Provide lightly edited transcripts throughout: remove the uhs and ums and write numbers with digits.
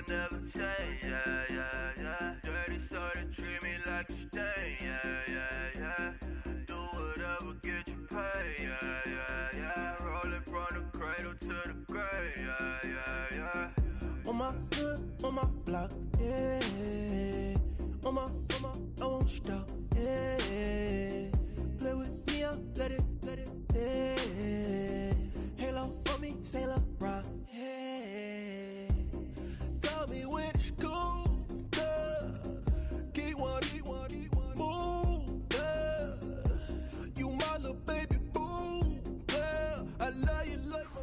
I never change, yeah, yeah, yeah. Dirty so they treat me like a stain, yeah, yeah, yeah. Do whatever, get you paid, yeah, yeah, yeah. Rolling from the cradle to the grave, yeah, yeah, yeah. On my hood, on my block, yeah. On my, I won't stop, yeah. Play with me, I'll let it, yeah. Halo on me, Sailor Rock, yeah. Got me with the school, keep one, move, yeah. You my little baby boo, yeah. I love you like my...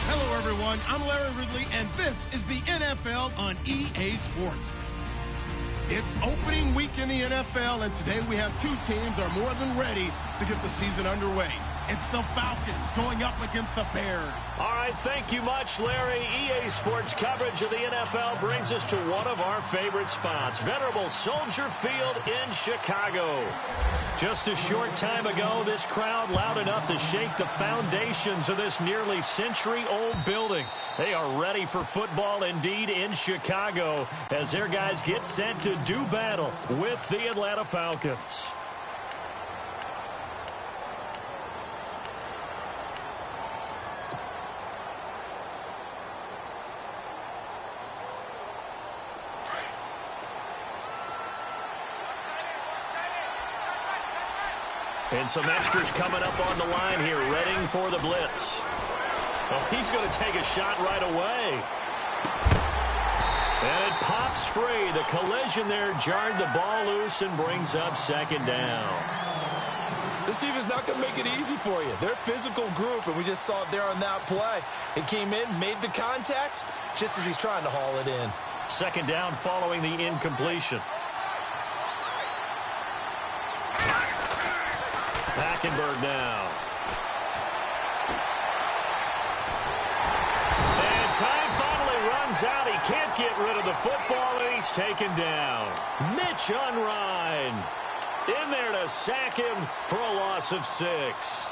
Hello, everyone. I'm Larry Ridley, and this is the NFL on EA Sports. It's opening week in the NFL, and today we have two teams are more than ready to get the season underway. It's the Falcons going up against the Bears. All right, thank you much, Larry. EA Sports coverage of the NFL brings us to one of our favorite spots, venerable Soldier Field in Chicago. Just a short time ago, this crowd loud enough to shake the foundations of this nearly century-old building. They are ready for football indeed in Chicago as their guys get set to do battle with the Atlanta Falcons. And some extras coming up on the line here, readying for the blitz. Oh, he's going to take a shot right away. And it pops free. The collision there jarred the ball loose and brings up second down. This team is not going to make it easy for you. They're a physical group, and we just saw it there on that play. It came in, made the contact, just as he's trying to haul it in. Second down following the incompletion. Hackenberg now. And time finally runs out. He can't get rid of the football, and he's taken down. Mitch Unrein in there to sack him for a loss of 6.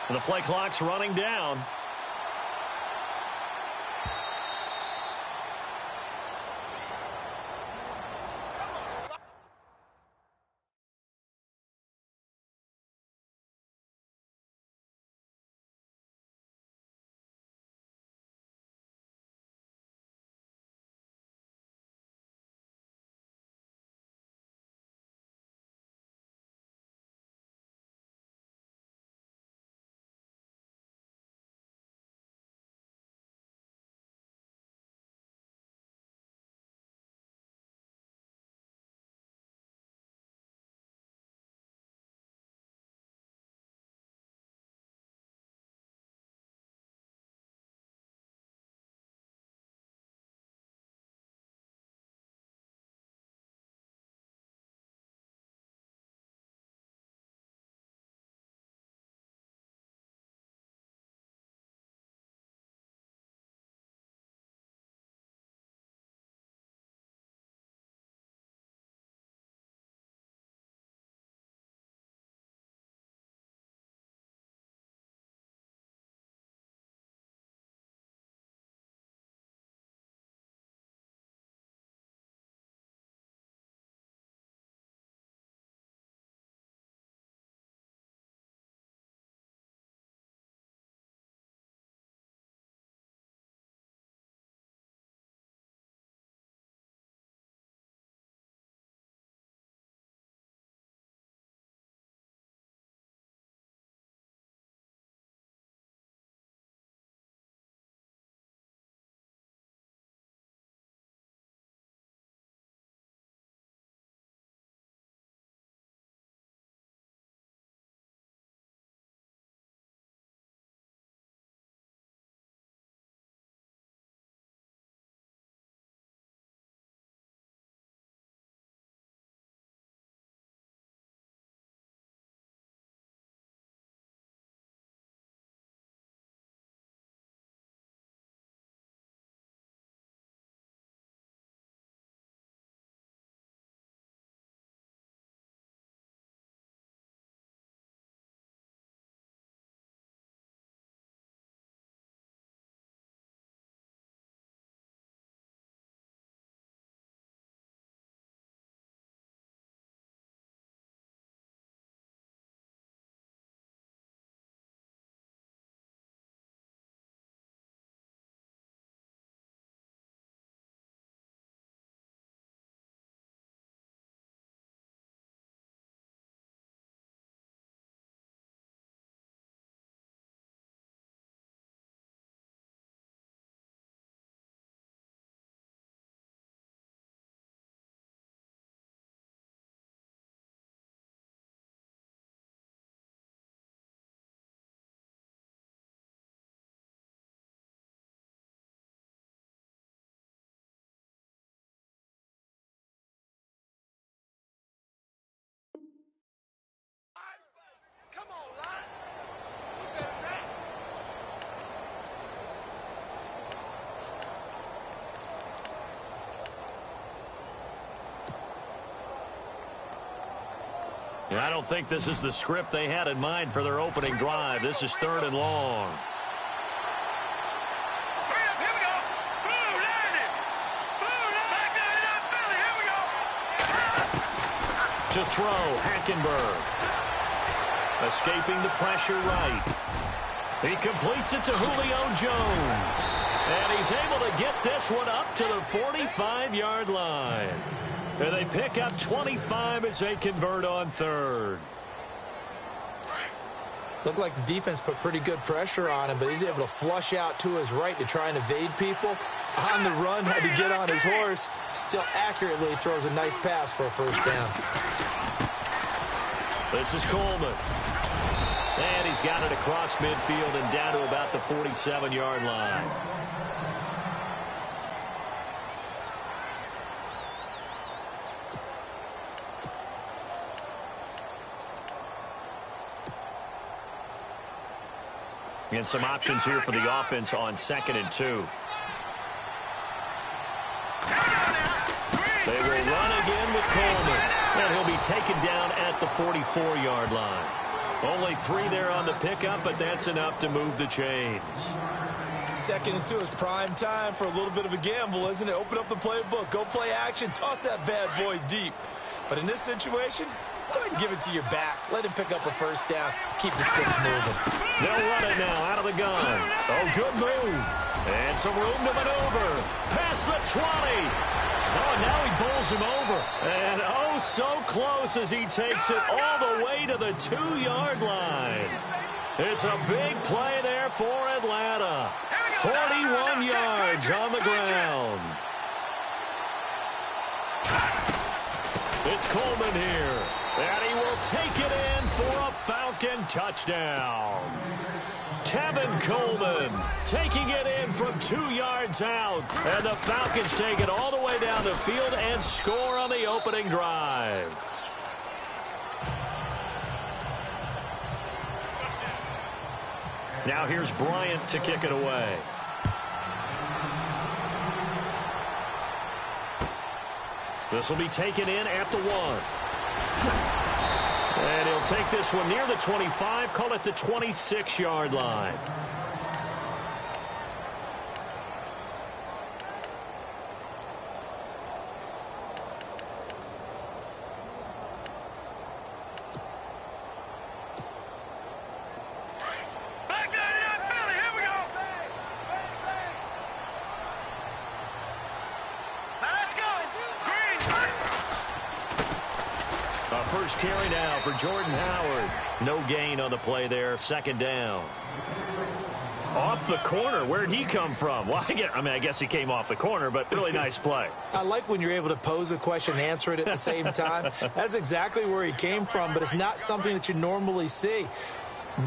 The play clock's running down. I don't think this is the script they had in mind for their opening drive. This is 3rd and long. To throw, Hackenberg. Escaping the pressure right. He completes it to Julio Jones. And he's able to get this one up to the 45-yard line. And they pick up 25 as they convert on 3rd. Looked like the defense put pretty good pressure on him, but he's able to flush out to his right to try and evade people. On the run, had to get on his horse. Still accurately throws a nice pass for a first down. This is Coleman. And he's got it across midfield and down to about the 47-yard line. And some options here for the offense on 2nd and 2. They will run again with Coleman. And he'll be taken down at the 44-yard line. Only 3 there on the pickup, but that's enough to move the chains. 2nd and 2 is prime time for a little bit of a gamble, isn't it? Open up the playbook, go play action, toss that bad boy deep. But in this situation, go ahead and give it to your back. Let him pick up a first down. Keep the sticks moving. They'll run it now out of the gun. Oh, good move. And some room to maneuver. Past the 20. Oh, now he bowls him over. And oh, so close as he takes it all the way to the 2-yard line. It's a big play there for Atlanta. 41 yards on the ground. It's Coleman here. And he will take it in for a Falcon touchdown. Tevin Coleman taking it in from 2 yards out. And the Falcons take it all the way down the field and score on the opening drive. Now here's Bryant to kick it away. This will be taken in at the 1. And he'll take this one near the 25, call it the 26-yard line. First carry now for Jordan Howard. No gain on the play there. 2nd down. Off the corner. Where'd he come from? Well, I guess he came off the corner, but really nice play. I like when you're able to pose a question and answer it at the same time. That's exactly where he came from, but it's not something that you normally see.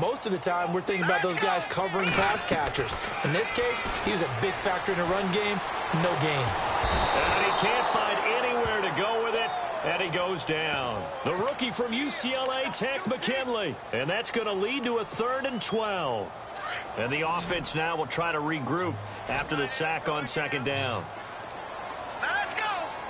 Most of the time, we're thinking about those guys covering pass catchers. In this case, he was a big factor in the run game. No gain. And he can't find anywhere to go with it. And he goes down. The rookie from UCLA, Tech McKinley. And that's going to lead to a 3rd and 12. And the offense now will try to regroup after the sack on 2nd down. Let's go.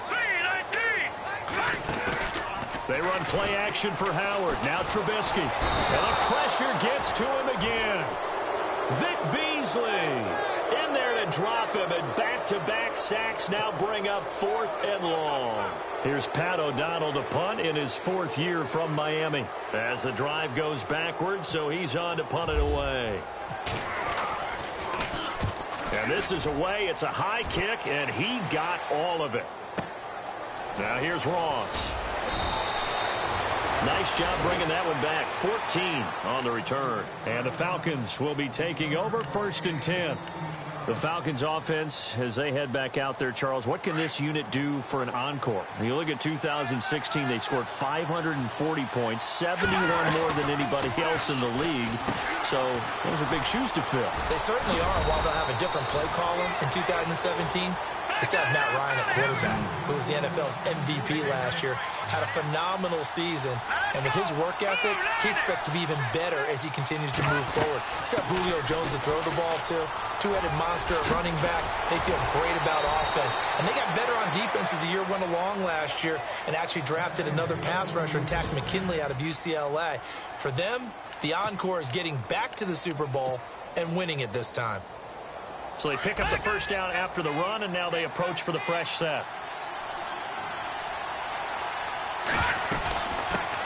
3-19. They run play action for Howard. Now Trubisky. And the pressure gets to him again. Vic Beasley in there to drop him. And back-to-back sacks now bring up 4th and long. Here's Pat O'Donnell to punt in his 4th year from Miami. As the drive goes backwards, so he's on to punt it away. And this is away. It's a high kick, and he got all of it. Now here's Ross. Nice job bringing that one back. 14 on the return. And the Falcons will be taking over 1st and 10. The Falcons offense, as they head back out there, Charles, what can this unit do for an encore? You look at 2016, they scored 540 points, 71 more than anybody else in the league. So those are big shoes to fill. They certainly are. While they'll have a different play caller in 2017, is to have Matt Ryan at quarterback, who was the NFL's MVP last year, had a phenomenal season, and with his work ethic, he expects to be even better as he continues to move forward. He's got Julio Jones to throw the ball to, two-headed monster at running back. They feel great about offense, and they got better on defense as the year went along last year and actually drafted another pass rusher and Takk McKinley out of UCLA. For them, the encore is getting back to the Super Bowl and winning it this time. So they pick up the first down after the run, and now they approach for the fresh set.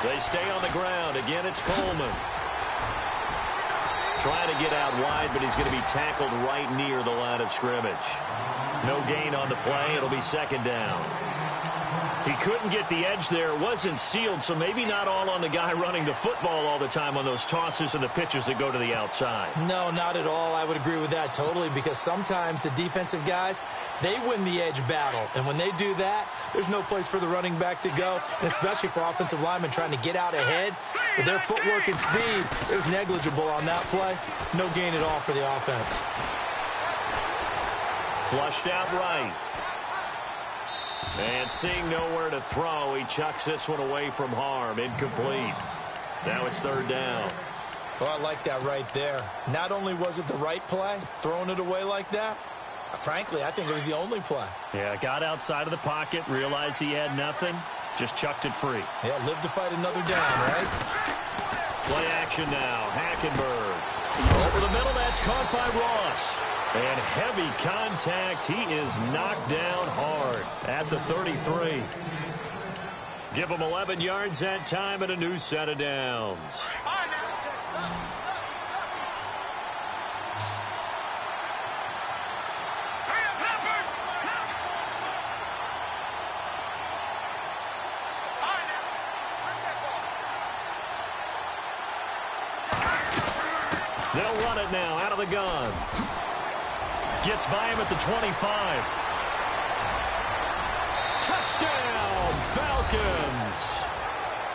They stay on the ground. Again, it's Coleman. Trying to get out wide, but he's going to be tackled right near the line of scrimmage. No gain on the play. It'll be second down. He couldn't get the edge there. Wasn't sealed, so maybe not all on the guy running the football all the time on those tosses and the pitches that go to the outside. No, not at all. I would agree with that totally, because sometimes the defensive guys, they win the edge battle. And when they do that, there's no place for the running back to go, and especially for offensive linemen trying to get out ahead. With their footwork and speed, it was negligible on that play. No gain at all for the offense. Flushed out right. And seeing nowhere to throw, he chucks this one away from harm. Incomplete. Now it's third down. Well, I like that right there. Not only was it the right play, throwing it away like that, frankly, I think it was the only play. Yeah, got outside of the pocket, realized he had nothing, just chucked it free. Yeah, live to fight another down, right? Play action now. Hackenberg. Over the middle, that's caught by Ross. And heavy contact. He is knocked down hard at the 33. Give him 11 yards that time and a new set of downs. They'll run it now out of the gun. Gets by him at the 25. Touchdown, Falcons.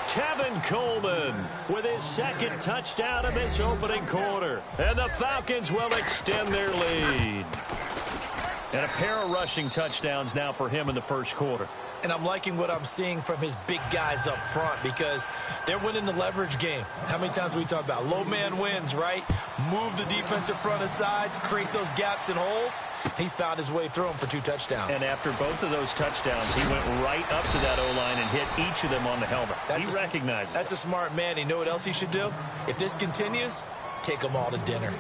Tevin Coleman with his second touchdown of this opening quarter. And the Falcons will extend their lead. And a pair of rushing touchdowns now for him in the first quarter. And I'm liking what I'm seeing from his big guys up front, because they're winning the leverage game. How many times we talk about low man wins, right? Move the defensive front aside, create those gaps and holes. He's found his way through them for 2 touchdowns. And after both of those touchdowns, he went right up to that O-line and hit each of them on the helmet. He recognizes that's a smart man. You know what else he should do? If this continues, take them all to dinner.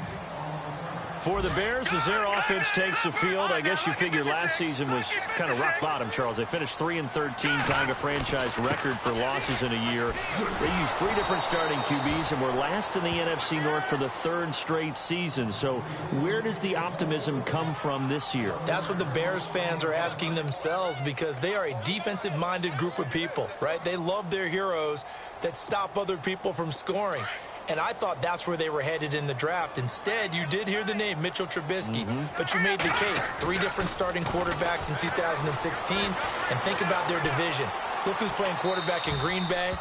For the Bears, as their offense takes the field, I guess you figure last season was kind of rock bottom, Charles. They finished 3-13, tying a franchise record for losses in a year. They used 3 different starting QBs and were last in the NFC North for the 3rd straight season. So where does the optimism come from this year? That's what the Bears fans are asking themselves, because they are a defensive-minded group of people, right? They love their heroes that stop other people from scoring. And I thought that's where they were headed in the draft. Instead, you did hear the name Mitchell Trubisky, but you made the case. 3 different starting quarterbacks in 2016. And think about their division. Look who's playing quarterback in Green Bay,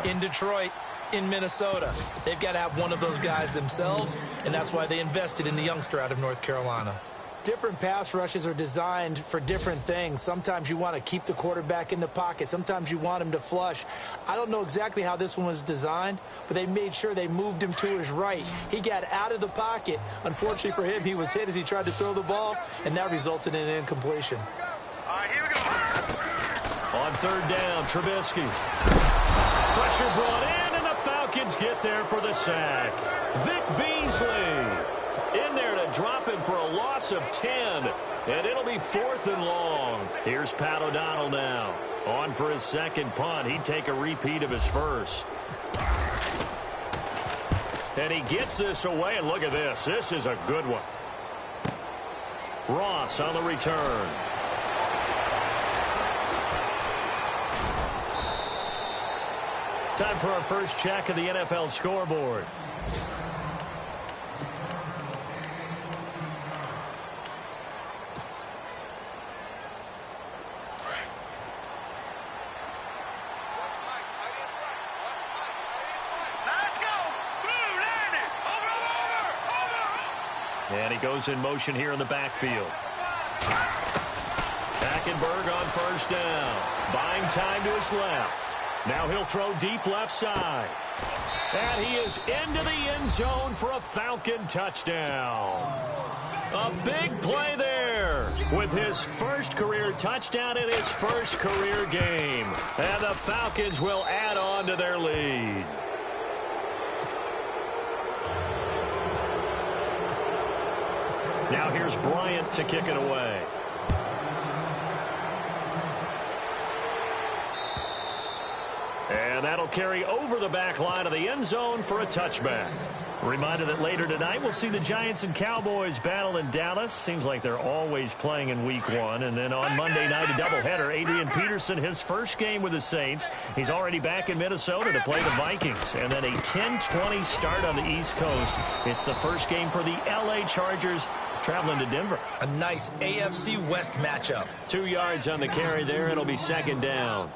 in Detroit, in Minnesota. They've got to have one of those guys themselves, and that's why they invested in the youngster out of North Carolina. Different pass rushes are designed for different things. Sometimes you want to keep the quarterback in the pocket. Sometimes you want him to flush. I don't know exactly how this one was designed, but they made sure they moved him to his right. He got out of the pocket. Unfortunately for him, he was hit as he tried to throw the ball, and that resulted in an incompletion. All right, here we go. On third down, Trubisky. Pressure brought in, and the Falcons get there for the sack. Vic Beasley in there to drop him for a loss of 10, and it'll be 4th and long. Here's Pat O'Donnell now. On for his second punt. He'd take a repeat of his first. And he gets this away, and look at this. This is a good one. Ross on the return. Time for our first check of the NFL scoreboard. And he goes in motion here in the backfield. Hackenberg on first down. Buying time to his left. Now he'll throw deep left side. And he is into the end zone for a Falcon touchdown. A big play there with his first career touchdown in his first career game. And the Falcons will add on to their lead. Now here's Bryant to kick it away. And that'll carry over the back line of the end zone for a touchback. Reminder that later tonight we'll see the Giants and Cowboys battle in Dallas. Seems like they're always playing in week 1. And then on Monday night, a doubleheader. Adrian Peterson, his first game with the Saints. He's already back in Minnesota to play the Vikings. And then a 10-20 start on the East Coast. It's the first game for the L.A. Chargers traveling to Denver. A nice AFC West matchup. 2 yards on the carry there. It'll be second down.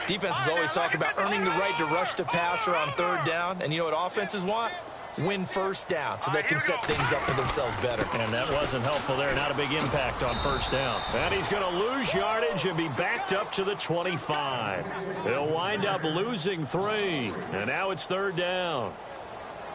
Defenses always talk about earning the right to rush the passer on third down. And you know what offenses want? Win first down so they can set things up for themselves better. And that wasn't helpful there. Not a big impact on first down. And he's going to lose yardage and be backed up to the 25. He'll wind up losing 3. And now it's third down.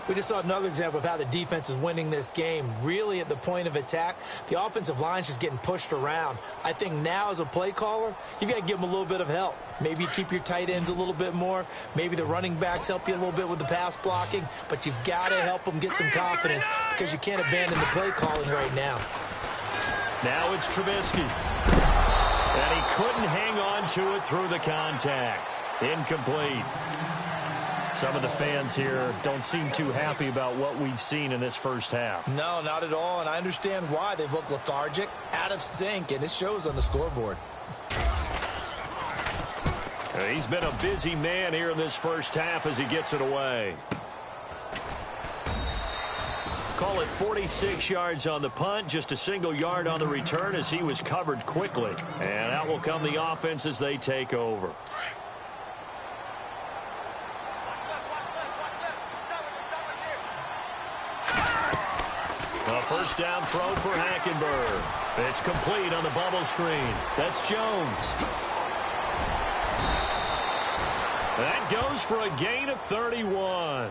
We just saw another example of how the defense is winning this game. Really at the point of attack, the offensive line's just getting pushed around. I think now as a play caller, you've got to give them a little bit of help. Maybe you keep your tight ends a little bit more. Maybe the running backs help you a little bit with the pass blocking. But you've got to help them get some confidence because you can't abandon the play calling right now. Now it's Trubisky. And he couldn't hang on to it through the contact. Incomplete. Some of the fans here don't seem too happy about what we've seen in this first half. No, not at all, and I understand why. They've looked lethargic, out of sync, and it shows on the scoreboard. He's been a busy man here in this first half as he gets it away. Call it 46 yards on the punt, just a single yard on the return as he was covered quickly. And out will come the offense as they take over. A first down throw for Hackenberg. It's complete on the bubble screen. That's Jones. That goes for a gain of 31.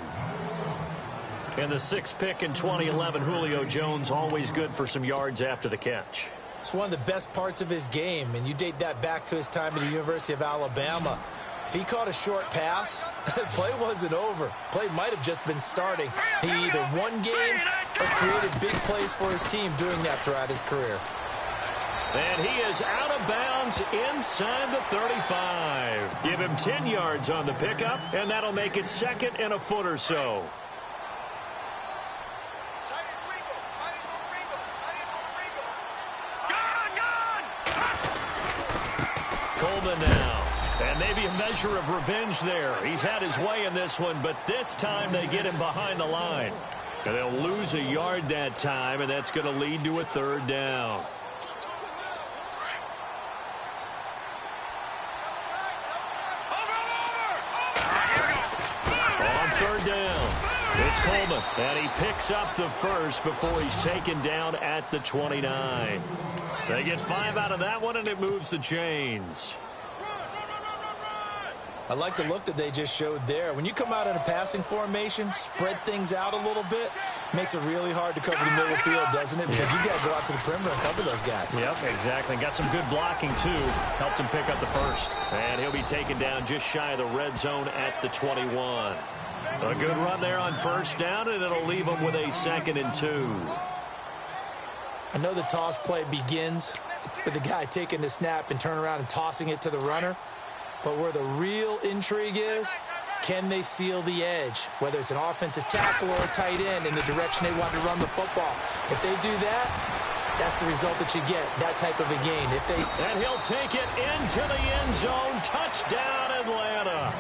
And the 6th pick in 2011, Julio Jones, always good for some yards after the catch. It's one of the best parts of his game, and you date that back to his time at the University of Alabama. If he caught a short pass, the play wasn't over. Play might have just been starting. He either won games or created big plays for his team doing that throughout his career. And he is out of bounds inside the 35. Give him 10 yards on the pickup, and that'll make it second and a foot or so. Coleman now. And maybe a measure of revenge there. He's had his way in this one, but this time they get him behind the line. And they'll lose a yard that time, and that's going to lead to a third down. On third down, it's Coleman. And he picks up the first before he's taken down at the 29. They get 5 out of that one, and it moves the chains. I like the look that they just showed there. When you come out in a passing formation, spread things out a little bit, makes it really hard to cover the middle of the field, doesn't it? Because you got to go out to the perimeter and cover those guys. Yep, exactly. Got some good blocking, too. Helped him pick up the first. And he'll be taken down just shy of the red zone at the 21. A good run there on first down, and it'll leave him with a 2nd and 2. I know the toss play begins with the guy taking the snap and turning around and tossing it to the runner. But where the real intrigue is, can they seal the edge, whether it's an offensive tackle or a tight end in the direction they want to run the football? If they do that, that's the result that you get, that type of a gain. And he'll take it into the end zone. Touchdown, Atlanta.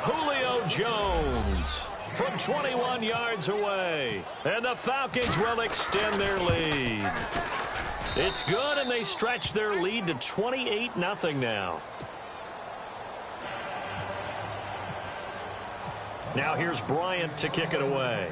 Julio Jones from 21 yards away. And the Falcons will extend their lead. It's good, and they stretch their lead to 28-0 now. Now here's Bryant to kick it away.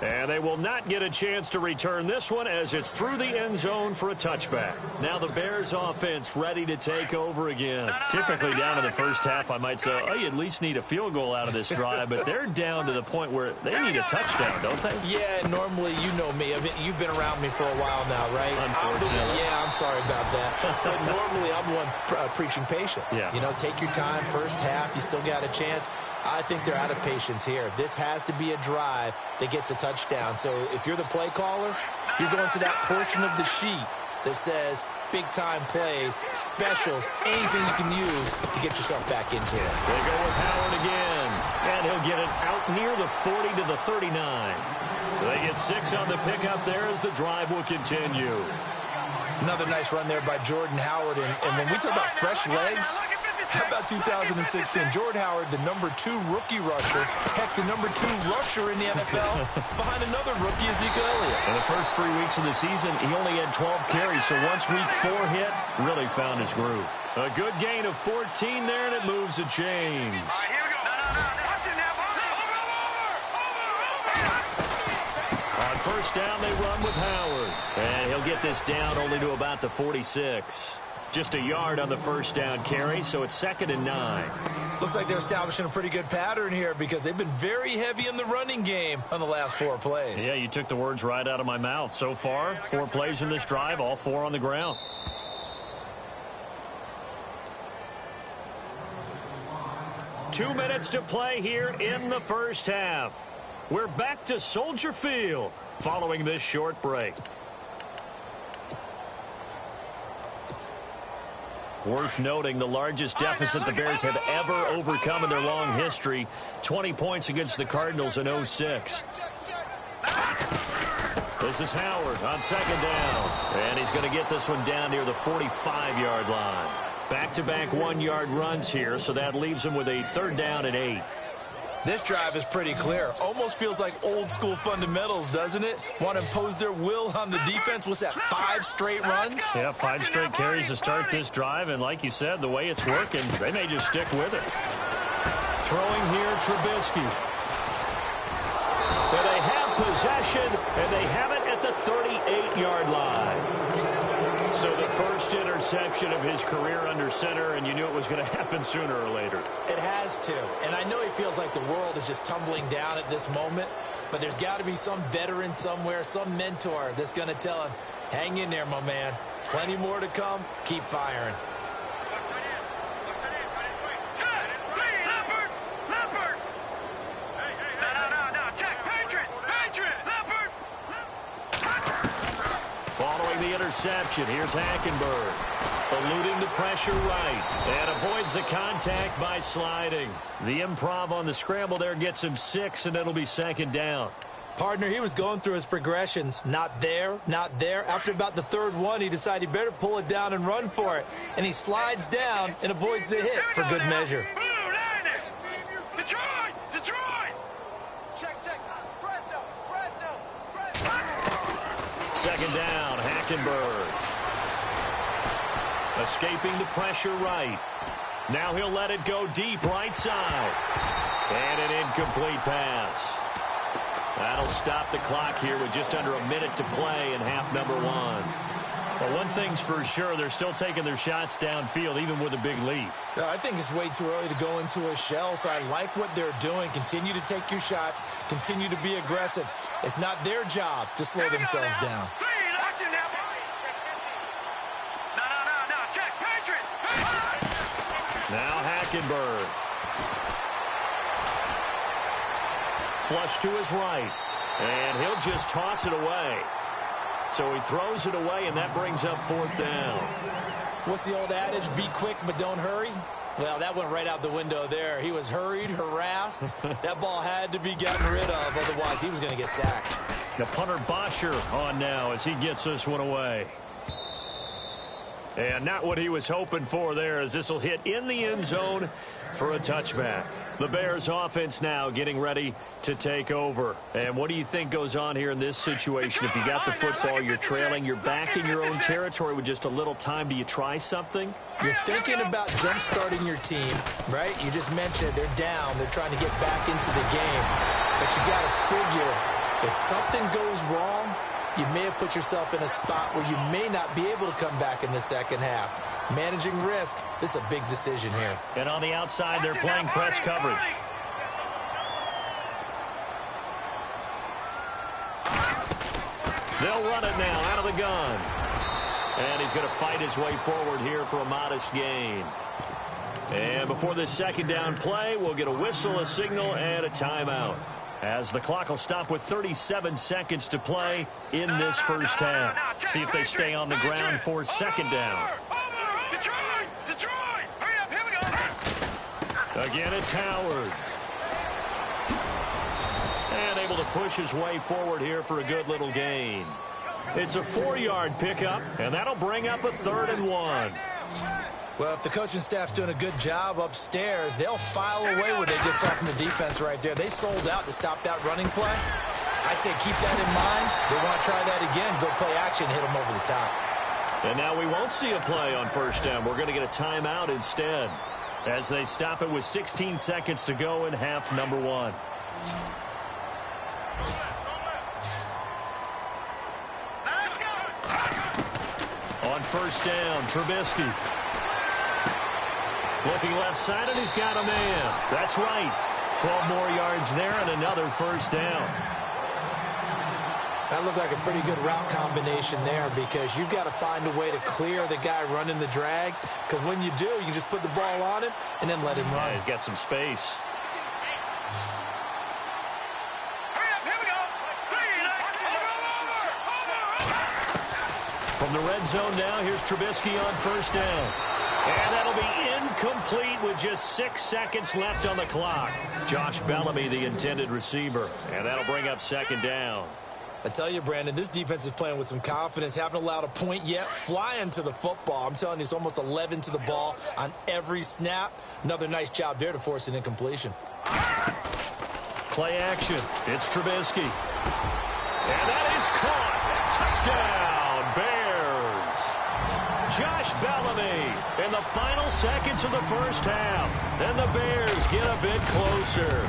And they will not get a chance to return this one as it's through the end zone for a touchback. Now the Bears offense ready to take over again. Typically down in the first half, I might say, oh, you at least need a field goal out of this drive, but they're down to the point where they need a touchdown, don't they? Yeah, normally, you know me. I mean, you've been around me for a while now, right? Unfortunately. I'm sorry about that. But normally, I'm the one preaching patience. Yeah. You know, take your time, first half, you still got a chance. I think they're out of patience here. This has to be a drive that gets a touchdown. So if you're the play caller, you're going to that portion of the sheet that says big-time plays, specials, anything you can use to get yourself back into it. They go with Howard again, and he'll get it out near the 40 to the 39. They get 6 on the pickup there as the drive will continue. Another nice run there by Jordan Howard. And when we talk about fresh legs, how about 2016? Jordan Howard, the #2 rookie rusher. Heck, the #2 rusher in the NFL behind another rookie, Ezekiel Elliott. In the first 3 weeks of the season, he only had 12 carries. So once week 4 hit, really found his groove. A good gain of 14 there, and it moves the chains. On first down, they run with Howard. And he'll get this down only to about the 46. Just a yard on the first down carry, so it's 2nd and 9. Looks like they're establishing a pretty good pattern here because they've been very heavy in the running game on the last 4 plays. Yeah, you took the words right out of my mouth. So far, 4 plays in this drive, all 4 on the ground. Two minutes to play here in the first half. We're back to Soldier Field following this short break. Worth noting, the largest deficit the Bears have ever overcome in their long history, 20 points against the Cardinals in 06. This is Howard on 2nd down, and he's going to get this one down near the 45-yard line. Back-to-back 1-yard runs here, so that leaves him with a 3rd down and 8. This drive is pretty clear. Almost feels like old-school fundamentals, doesn't it? Want to impose their will on the defense. What's that, 5 straight runs? Yeah, 5 straight carries to start this drive, and like you said, the way it's working, they may just stick with it. Throwing here, Trubisky. And they have possession, and they have it at the 38-yard line. So the first interception of his career under center, and you knew it was going to happen sooner or later. It has to. And I know he feels like the world is just tumbling down at this moment, but there's got to be some veteran somewhere, some mentor that's going to tell him, hang in there, my man. Plenty more to come. Keep firing. The interception. Here's Hackenberg, eluding the pressure right, and avoids the contact by sliding. The improv on the scramble there gets him 6, and it'll be 2nd down. Partner, he was going through his progressions. Not there, not there. After about the 3rd one, he decided he better pull it down and run for it. And he slides down and avoids the hit for good measure. Second down, Hackenberg. Escaping the pressure right. Now he'll let it go deep right side. And an incomplete pass. That'll stop the clock here with just under a minute to play in half number 1. Well, one thing's for sure, they're still taking their shots downfield, even with a big lead. I think it's way too early to go into a shell, so I like what they're doing. Continue to take your shots. Continue to be aggressive. It's not their job to slow themselves down. Now Hackenberg. Flush to his right. And he'll just toss it away. So he throws it away, and that brings up 4th down. What's the old adage? Be quick, but don't hurry? Well, that went right out the window there. He was hurried, harassed. That ball had to be gotten rid of, otherwise he was going to get sacked. The punter Bosher on now as he gets this one away. And not what he was hoping for there, as this will hit in the end zone for a touchback. The Bears offense now getting ready to take over. And what do you think goes on here in this situation? If you got the football, you're trailing, you're back in your own territory with just a little time. Do you try something? You're thinking about jump-starting your team, right? You just mentioned they're down. They're trying to get back into the game. But you got to figure If something goes wrong, you may have put yourself in a spot where you may not be able to come back in the second half. Managing risk, this is a big decision here. And on the outside, they're playing press coverage. They'll run it now out of the gun. And he's going to fight his way forward here for a modest gain. And before this second down play, we'll get a whistle, a signal, and a timeout, as the clock will stop with 37 seconds to play in this first half. See if they stay on the ground for second down. Again, it's Howard. And able to push his way forward here for a good little gain. It's a 4-yard pickup, and that'll bring up a 3rd and 1. Well, if the coaching staff's doing a good job upstairs, they'll file away what they just saw from the defense right there. They sold out to stop that running play. I'd say keep that in mind. If they want to try that again, go play action, hit them over the top. And now we won't see a play on first down. We're going to get a timeout instead, as they stop it with 16 seconds to go in half number 1. On first down, Trubisky. Looking left side, and he's got a man. That's right. 12 more yards there and another first down. That looked like a pretty good route combination there, because you've got to find a way to clear the guy running the drag, because when you do, you just put the ball on him and then let him run. Yeah, he's got some space. From the red zone now, here's Trubisky on first down. And that'll be incomplete with just 6 seconds left on the clock. Josh Bellamy, the intended receiver. And that'll bring up second down. I tell you, Brandon, this defense is playing with some confidence. Haven't allowed a point yet. Flying to the football. I'm telling you, it's almost 11 to the ball on every snap. Another nice job there to force an incompletion. Play action. It's Trubisky. And that is caught. Touchdown, Bears. Josh Bellamy in the final seconds of the first half. And the Bears get a bit closer.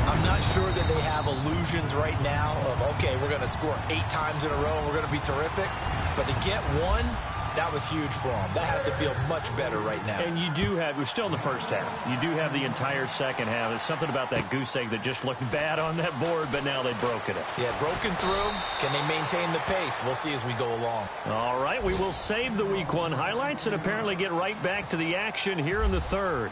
I'm not sure that they have illusions right now of, okay, we're going to score 8 times in a row and we're going to be terrific. But to get one, that was huge for them. That has to feel much better right now. And you do have, we're still in the first half. You do have the entire second half. There's something about that goose egg that just looked bad on that board, but now they've broken it. Yeah, broken through. Can they maintain the pace? We'll see as we go along. All right, we will save the Week 1 highlights and apparently get right back to the action here in the third.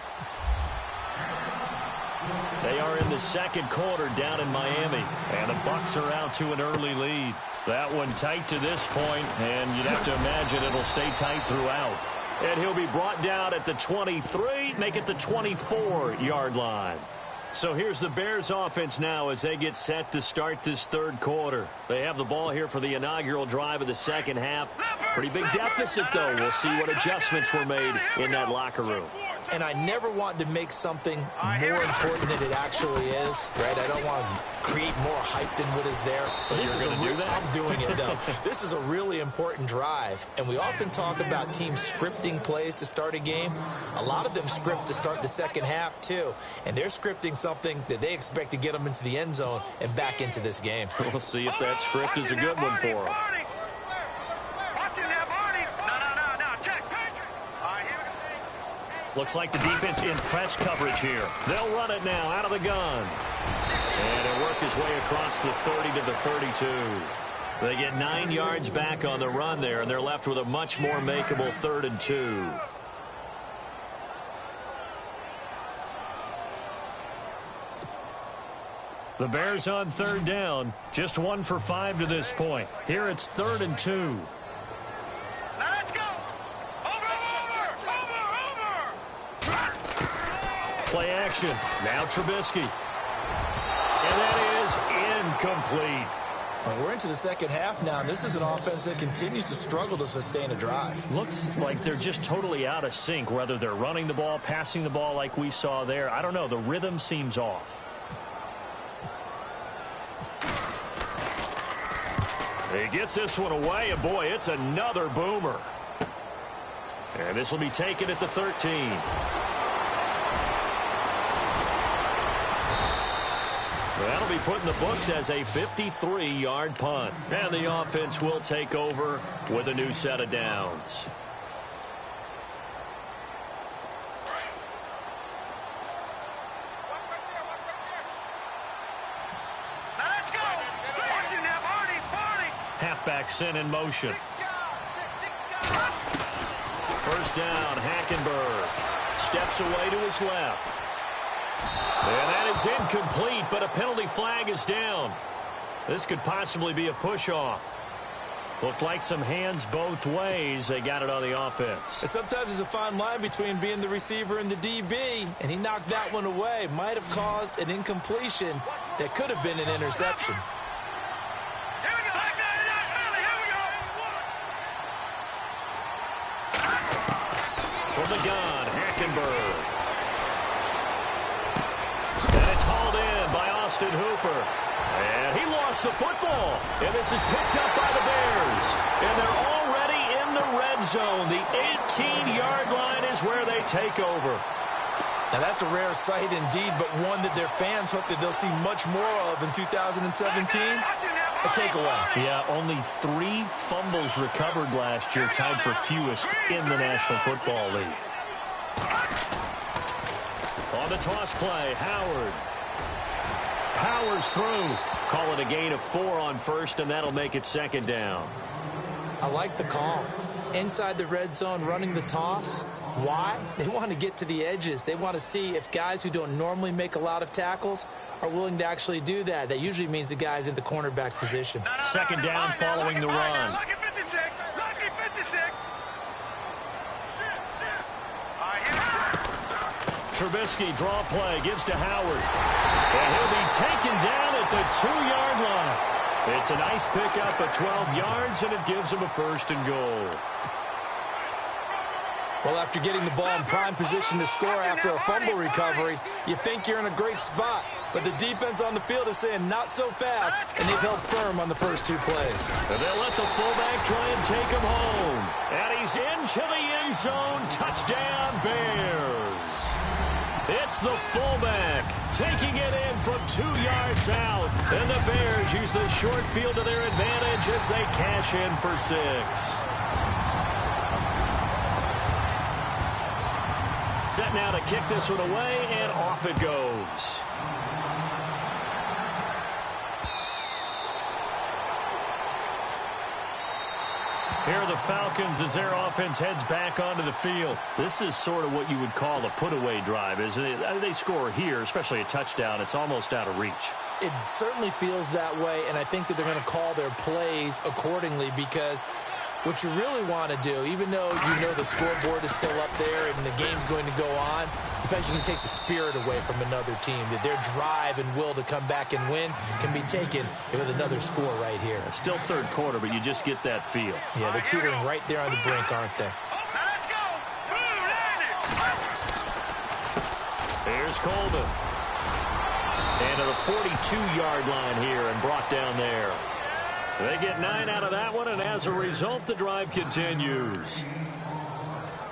They are in the second quarter down in Miami, and the Bucs are out to an early lead. That one tight to this point, and you'd have to imagine it'll stay tight throughout. And he'll be brought down at the 23, make it the 24-yard line. So here's the Bears offense now as they get set to start this third quarter. They have the ball here for the inaugural drive of the second half. Pretty big deficit, though. We'll see what adjustments were made in that locker room. And I never want to make something more important than it actually is, right? I don't want to create more hype than what is there. But this is a real, I'm doing it, though. This is a really important drive. And we often talk about teams scripting plays to start a game. A lot of them script to start the second half, too. And they're scripting something that they expect to get them into the end zone and back into this game. We'll see if that script is a good one for them. Looks like the defense in press coverage here. They'll run it now out of the gun. And it'll work his way across the 30 to the 32. They get 9 yards back on the run there, and they're left with a much more makeable 3rd and 2. The Bears on third down. Just 1 for 5 to this point. Here it's 3rd and 2. Play action. Now Trubisky. And that is incomplete. Well, we're into the second half now, and this is an offense that continues to struggle to sustain a drive. Looks like they're just totally out of sync, whether they're running the ball, passing the ball like we saw there. I don't know. The rhythm seems off. He gets this one away, and boy, it's another boomer. And this will be taken at the 13. That'll be put in the books as a 53-yard punt. And the offense will take over with a new set of downs. Halfback sent in motion. First down, Hackenberg. Steps away to his left. And that is incomplete, but a penalty flag is down. This could possibly be a push-off. Looked like some hands both ways. They got it on the offense. And sometimes there's a fine line between being the receiver and the DB, and he knocked that one away. Might have caused an incompletion that could have been an interception. From the gun, Hackenberg. And it's hauled in by Austin Hooper. And he lost the football. And this is picked up by the Bears. And they're already in the red zone. The 18-yard line is where they take over. Now, that's a rare sight indeed, but one that their fans hope that they'll see much more of in 2017. A takeaway. Yeah, only 3 fumbles recovered last year, tied for fewest in the National Football League. On the toss play, Howard powers through. Call it a gain of 4 on first, and that'll make it second down. I like the call. Inside the red zone, running the toss. Why? They want to get to the edges. They want to see if guys who don't normally make a lot of tackles are willing to actually do that. That usually means the guy's in the cornerback position. Second down following the run. Trubisky draw play, gives to Howard. And he'll be taken down at the 2-yard line. It's a nice pickup of 12 yards, and it gives him a first and goal. Well, after getting the ball in prime position to score after a fumble recovery, you think you're in a great spot. But the defense on the field is saying not so fast, and they've held firm on the first 2 plays. And they'll let the fullback try and take him home. And he's into the end zone. Touchdown, Bears. It's the fullback taking it in from 2 yards out. And the Bears use the short field to their advantage as they cash in for 6. Set now to kick this one away, and off it goes. Here are the Falcons as their offense heads back onto the field. This is sort of what you would call a put-away drive, isn't it? They score here, especially a touchdown. It's almost out of reach. It certainly feels that way, and I think that they're going to call their plays accordingly because what you really want to do, even though you know the scoreboard is still up there and the game's going to go on, in fact, you can take the spirit away from another team. That their drive and will to come back and win can be taken with another score right here. Still third quarter, but you just get that feel. Yeah, they're teetering right there on the brink, aren't they? Here's Coleman. And to the 42-yard line here and brought down there. They get 9 out of that one, and as a result, the drive continues.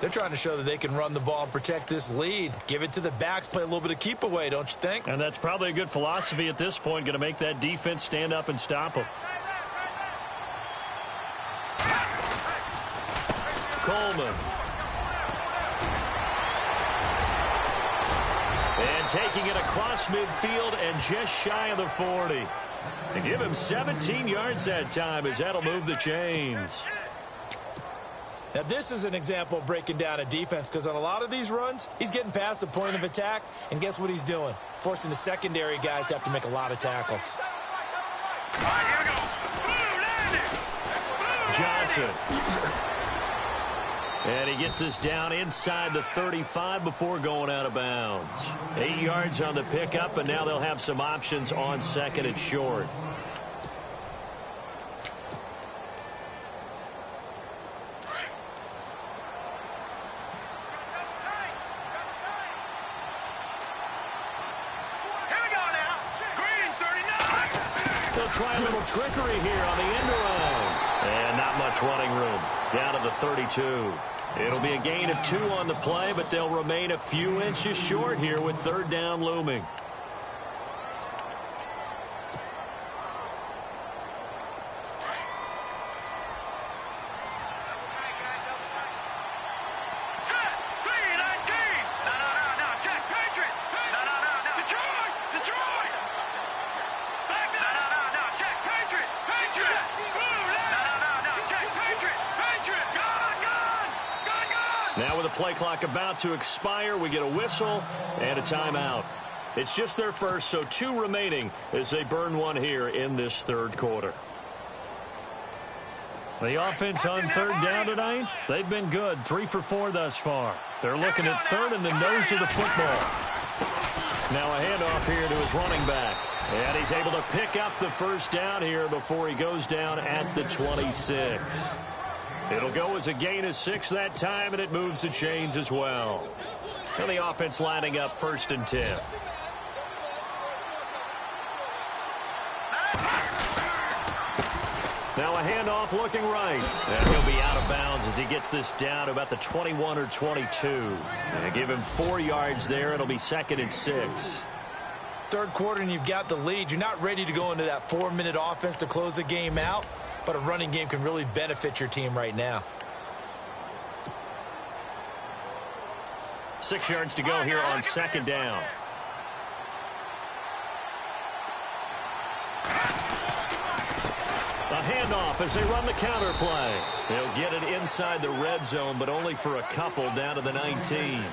They're trying to show that they can run the ball and protect this lead. Give it to the backs, play a little bit of keep away, don't you think? And that's probably a good philosophy at this point, going to make that defense stand up and stop them. Coleman. And taking it across midfield and just shy of the 40. And give him 17 yards that time as that'll move the chains. Now, this is an example of breaking down a defense because on a lot of these runs, he's getting past the point of attack, and guess what he's doing? Forcing the secondary guys to have to make a lot of tackles. Johnson. And he gets us down inside the 35 before going out of bounds. 8 yards on the pickup, and now they'll have some options on second and short. They'll try a little trickery here on the end around. And not much running room. Down to the 32. It'll be a gain of 2 on the play, but they'll remain a few inches short here with third down looming. Now with the play clock about to expire, we get a whistle and a timeout. It's just their first, so 2 remaining as they burn one here in this third quarter. The offense on third down tonight, they've been good. 3 for 4 thus far. They're looking at third in the nose of the football. Now a handoff here to his running back. And he's able to pick up the first down here before he goes down at the 26. It'll go as a gain of 6 that time, and it moves the chains as well. And the offense lining up 1st and 10. Now a handoff looking right. And he'll be out of bounds as he gets this down to about the 21 or 22. And give him 4 yards there. It'll be 2nd and 6. Third quarter and you've got the lead. You're not ready to go into that 4-minute offense to close the game out, but a running game can really benefit your team right now. 6 yards to go here on 2nd down. A handoff as they run the counter play. They'll get it inside the red zone, but only for a couple down to the 19.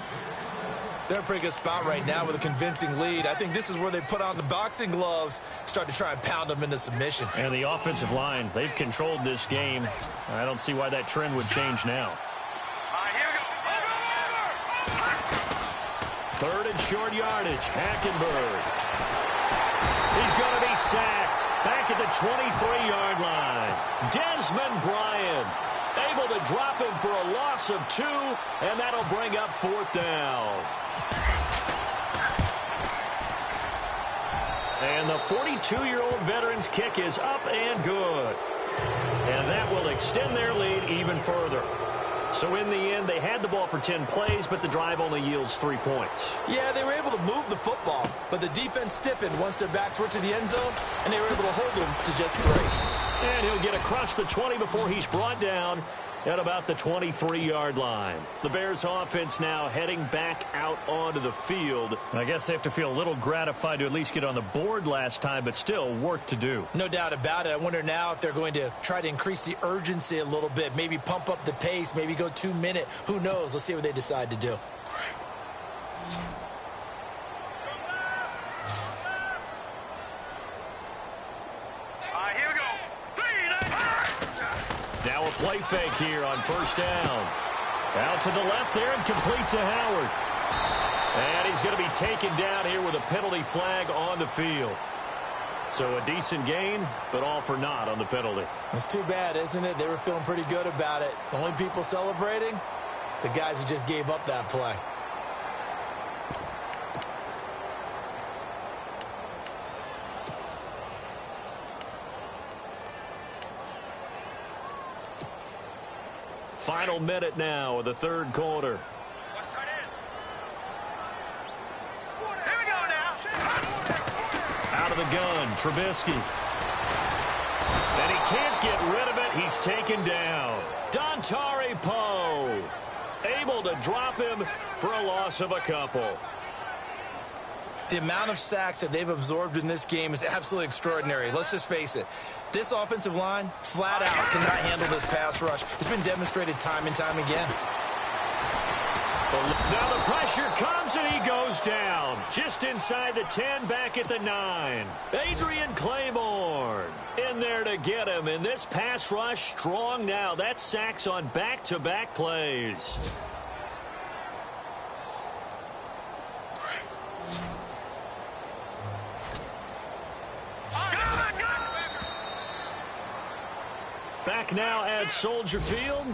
They're in a pretty good spot right now with a convincing lead. I think this is where they put on the boxing gloves, start to try and pound them into submission. And the offensive line, they've controlled this game. I don't see why that trend would change now. Third and short yardage. Hackenberg. He's going to be sacked back at the 23-yard line. Desmond Bryant able to drop him for a loss of 2, and that'll bring up 4th down. And the 42-year-old veteran's kick is up and good. And that will extend their lead even further. So in the end, they had the ball for 10 plays, but the drive only yields 3 points. Yeah, they were able to move the football, but the defense stiffened once their backs were to the end zone, and they were able to hold them to just 3. And he'll get across the 20 before he's brought down at about the 23-yard line. The Bears offense now heading back out onto the field. I guess they have to feel a little gratified to at least get on the board last time, but still work to do. No doubt about it. I wonder now if they're going to try to increase the urgency a little bit, maybe pump up the pace, maybe go 2-minute. Who knows? Let's see what they decide to do. Now a play fake here on 1st down. Out to the left there and complete to Howard. And he's going to be taken down here with a penalty flag on the field. So a decent gain, but all for naught on the penalty. It's too bad, isn't it? They were feeling pretty good about it. The only people celebrating, the guys who just gave up that play. Final minute now of the third quarter. Out of the gun, Trubisky. And he can't get rid of it. He's taken down. Dontari Poe able to drop him for a loss of a couple. The amount of sacks that they've absorbed in this game is absolutely extraordinary. Let's just face it. This offensive line, flat out, cannot handle this pass rush. It's been demonstrated time and time again. Now the pressure comes and he goes down. Just inside the 10, back at the 9. Adrian Claiborne in there to get him. And this pass rush strong now. That's sacks on back-to-back plays. Back now at Soldier Field.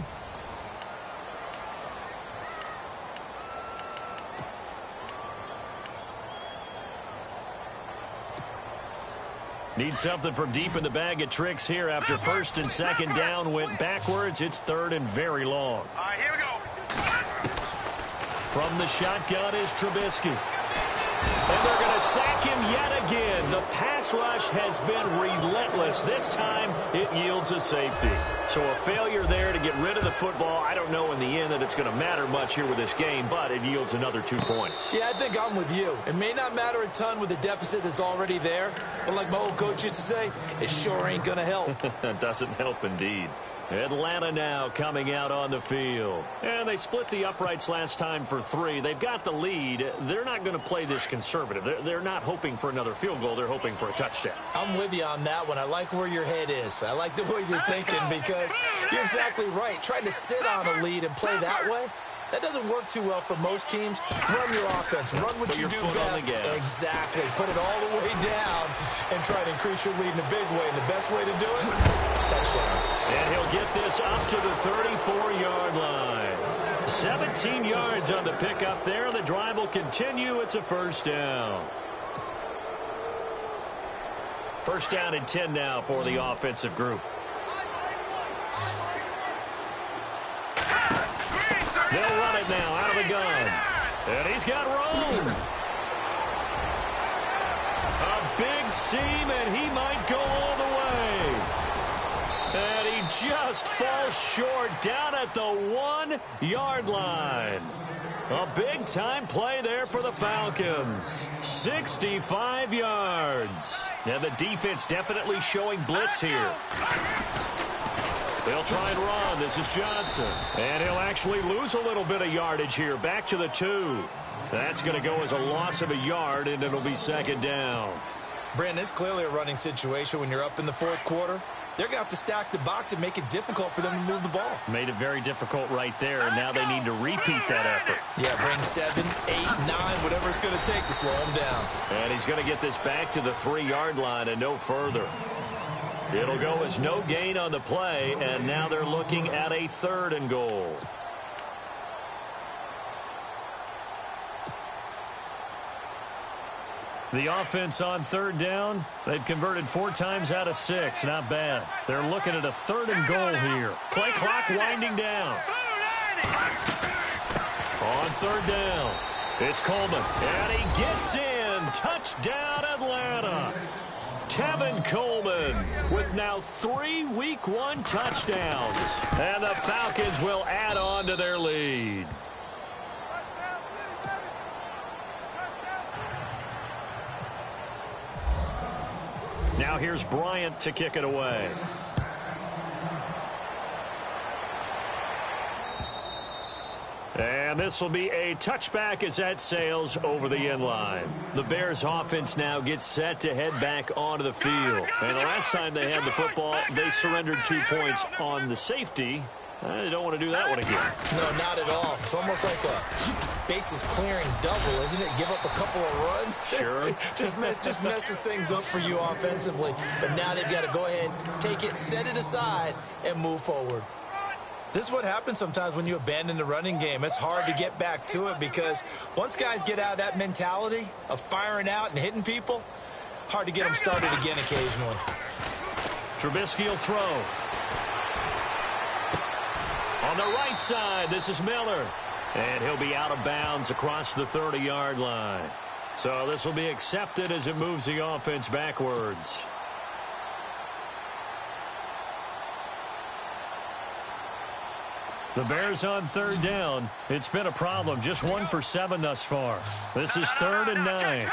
Need something from deep in the bag of tricks here after 1st and 2nd down went backwards. It's 3rd and very long. All right, here we go. From the shotgun is Trubisky. And they're going to sack him yet again. The pass rush has been relentless. This time it yields a safety. So a failure there to get rid of the football. I don't know in the end that it's going to matter much here with this game, but it yields another 2 points. Yeah, I think I'm with you. It may not matter a ton with the deficit that's already there, but like my old coach used to say, it sure ain't going to help. That doesn't help indeed. Atlanta now coming out on the field. And they split the uprights last time for 3. They've got the lead. They're not going to play this conservative. They're not hoping for another field goal. They're hoping for a touchdown. I'm with you on that one. I like where your head is. I like the way you're thinking because you're exactly right. Trying to sit on a lead and play that way, that doesn't work too well for most teams. Run your offense. Run what you do best. Exactly. Put it all the way down and try to increase your lead in a big way. And the best way to do it, touchdowns. And he'll get this up to the 34-yard line. 17 yards on the pickup there. The drive will continue. It's a first down. First down and 10 now for the offensive group. They'll run it now out of the gun. And he's got room. A big seam, and he might go all the way. And he just falls short down at the 1-yard line. A big-time play there for the Falcons. 65 yards. And the defense definitely showing blitz here. They'll try and run. This is Johnson. And he'll actually lose a little bit of yardage here. Back to the 2. That's going to go as a loss of a yard, and it'll be second down. Brandon, it's clearly a running situation when you're up in the fourth quarter. They're going to have to stack the box and make it difficult for them to move the ball. Made it very difficult right there, and now they need to repeat that effort. Yeah, bring 7, 8, 9, whatever it's going to take to slow them down. And he's going to get this back to the 3-yard line and no further. It'll go as no gain on the play, and now they're looking at a 3rd and goal. The offense on 3rd down, they've converted 4 times out of 6. Not bad. They're looking at a 3rd and goal here. Play clock winding down. On 3rd down, it's Coleman. And he gets in. Touchdown, Atlanta. Tevin Coleman with now 3 Week 1 touchdowns. And the Falcons will add on to their lead. Now here's Bryant to kick it away. And this will be a touchback as that sails over the end line. The Bears offense now gets set to head back onto the field. And the last time they had the football, they surrendered 2 points on the safety. They don't want to do that one again. No, not at all. It's almost like a bases clearing double, isn't it? Give up a couple of runs. Sure. just messes things up for you offensively. But now they've got to go ahead, take it, set it aside, and move forward. This is what happens sometimes when you abandon the running game. It's hard to get back to it because once guys get out of that mentality of firing out and hitting people, hard to get them started again occasionally. Trubisky will throw. On the right side, this is Miller. And he'll be out of bounds across the 30-yard line. So this will be accepted as it moves the offense backwards. The Bears on 3rd down. It's been a problem. Just 1 for 7 thus far. This is 3rd and 9.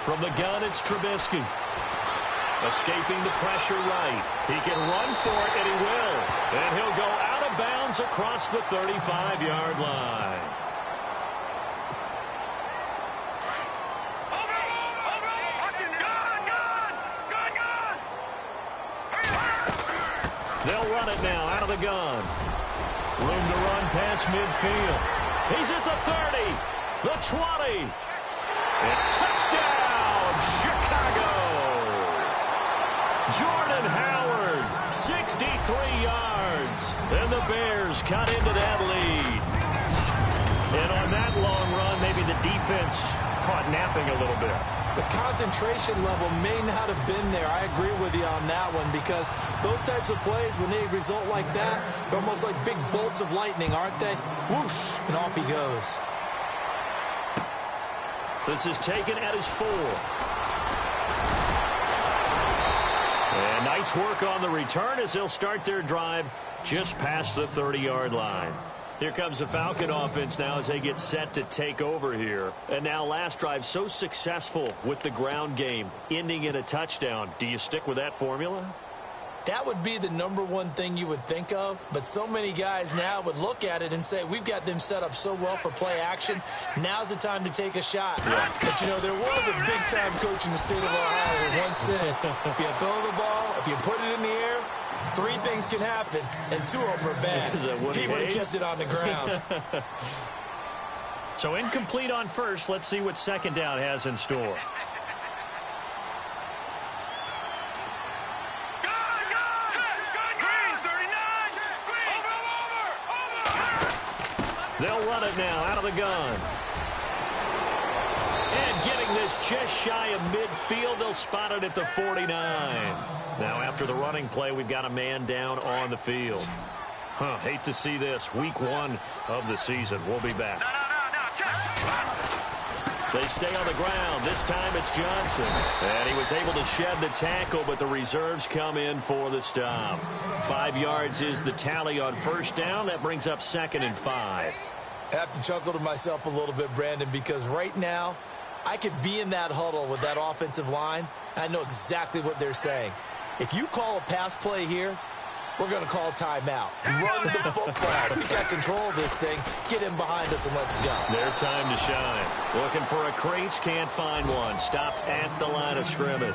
From the gun, it's Trubisky. Escaping the pressure right. He can run for it, and he will. And he'll go out of bounds across the 35-yard line. They'll run it now out of the gun. Room to run past midfield. He's at the 30, the 20. And touchdown, Chicago. Jordan Howard, 63 yards. And the Bears cut into that lead. And on that long run, maybe the defense caught napping a little bit. The concentration level may not have been there. I agree with you on that one because those types of plays, when they result like that, they're almost like big bolts of lightning, aren't they? Whoosh, and off he goes. This is taken at his 4. And nice work on the return as they'll start their drive just past the 30-yard line. Here comes the Falcon offense now as they get set to take over here. And now last drive so successful with the ground game, ending in a touchdown. Do you stick with that formula? That would be the number one thing you would think of, but so many guys now would look at it and say, we've got them set up so well for play action. Now's the time to take a shot. Yeah. But, you know, there was a big-time coach in the state of Ohio who once said, if you throw the ball, if you put it in the air, 3 things can happen, and 2 of them are bad. He would have kept it on the ground. So incomplete on first. Let's see what second down has in store. They'll run it now out of the gun. And getting this just shy of midfield, they'll spot it at the 49. Now after the running play, we've got a man down on the field. Hate to see this. Week 1 of the season. We'll be back. They stay on the ground. This time it's Johnson. And he was able to shed the tackle, but the reserves come in for the stop. 5 yards is the tally on first down. That brings up 2nd and 5. I have to chuckle to myself a little bit, Brandon, because right now I could be in that huddle with that offensive line. And I know exactly what they're saying. If you call a pass play here, we're going to call timeout. Run the football. We got control of this thing. Get him behind us and let's go. Their time to shine. Looking for a crease, can't find one. Stopped at the line of scrimmage.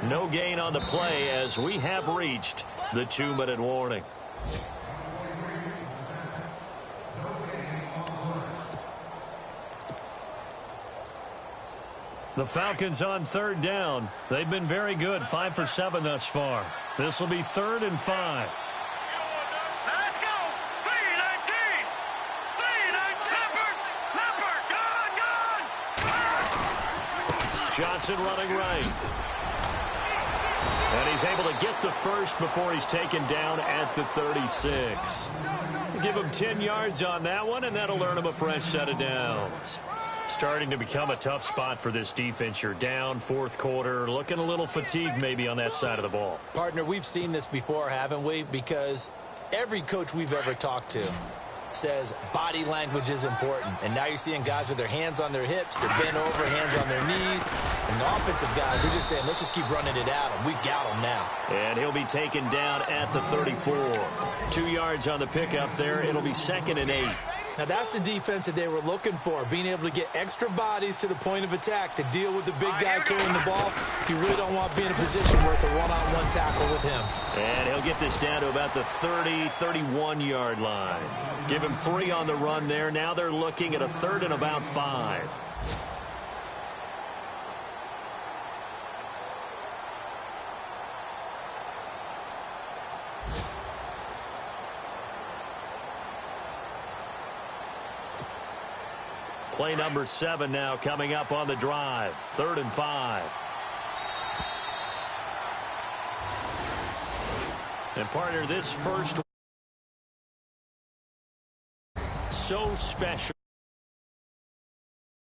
No gain on the play as we have reached the 2-minute warning. The Falcons on 3rd down. They've been very good, 5 for 7 thus far. This will be 3rd and 5. Let's go! 3-19! 3-19! Leopard! Gone! Johnson running right. And he's able to get the first before he's taken down at the 36. Give him 10 yards on that one, and that'll earn him a fresh set of downs. Starting to become a tough spot for this defense. You're down 4th quarter, looking a little fatigued maybe on that side of the ball. Partner, we've seen this before, haven't we? Because every coach we've ever talked to says body language is important. And now you're seeing guys with their hands on their hips, they're bent over, hands on their knees. And the offensive guys, they're just saying, let's just keep running it out, and we've got them now. And he'll be taken down at the 34. 2 yards on the pickup there. It'll be 2nd and 8. Now, that's the defense that they were looking for, being able to get extra bodies to the point of attack to deal with the big guy carrying the ball. You really don't want to be in a position where it's a one-on-one tackle with him. And he'll get this down to about the 30, 31-yard line. Give him 3 on the run there. Now they're looking at a 3rd and about 5. Play number 7 now coming up on the drive. 3rd and 5. And partner, this first so special.